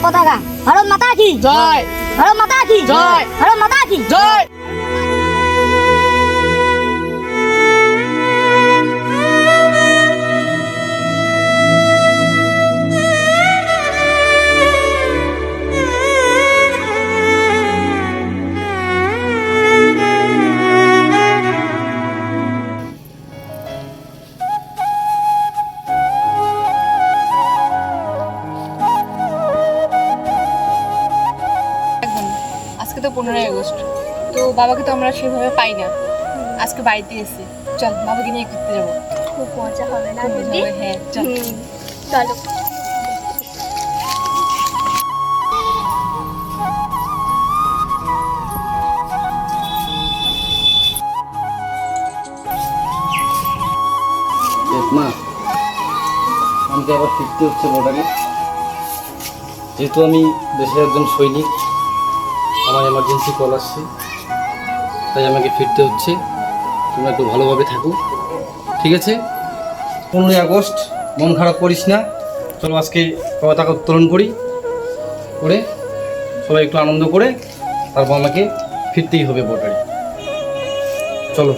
পতাকা। ভারত মাতা কি জয়। ভারত মাতা কি জয়। ভারত মাতা কি জয়। আজকে তো 15ই আগস্ট, তো বাবাকে তো আমরা সেভাবে পাই না। আজকে বাড়িতে এসেছি, চল বাবাকে নিয়ে ঘুরতে যাবো। খুব মজা হবে না খুব মজা হবে, হ্যাঁ চল। চলো। মা, আমাকে আবার ফিরতে হচ্ছে বর্ডারে, যেহেতু আমি দেশের একজন সৈনিক। আমার এমার্জেন্সি কল আসছে, তাই আমাকে ফিরতে হচ্ছে। তোমরা একটু ভালোভাবে থাকো, ঠিক আছে? 15ই আগস্ট, মন খারাপ করিস না। চলো আজকে পতাকা উত্তোলন করে সবাই একটু আনন্দ করে তারপর আমাকে ফিরতেই হবে বর্ডারে। চলো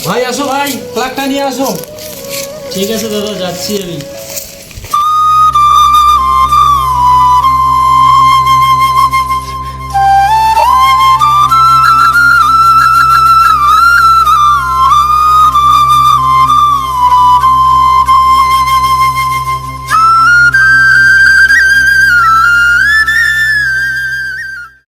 ভাই, আসো ভাই, ফ্ল্যাগটা নিয়ে আসো। ঠিক আছে দাদা, যাচ্ছি আমি।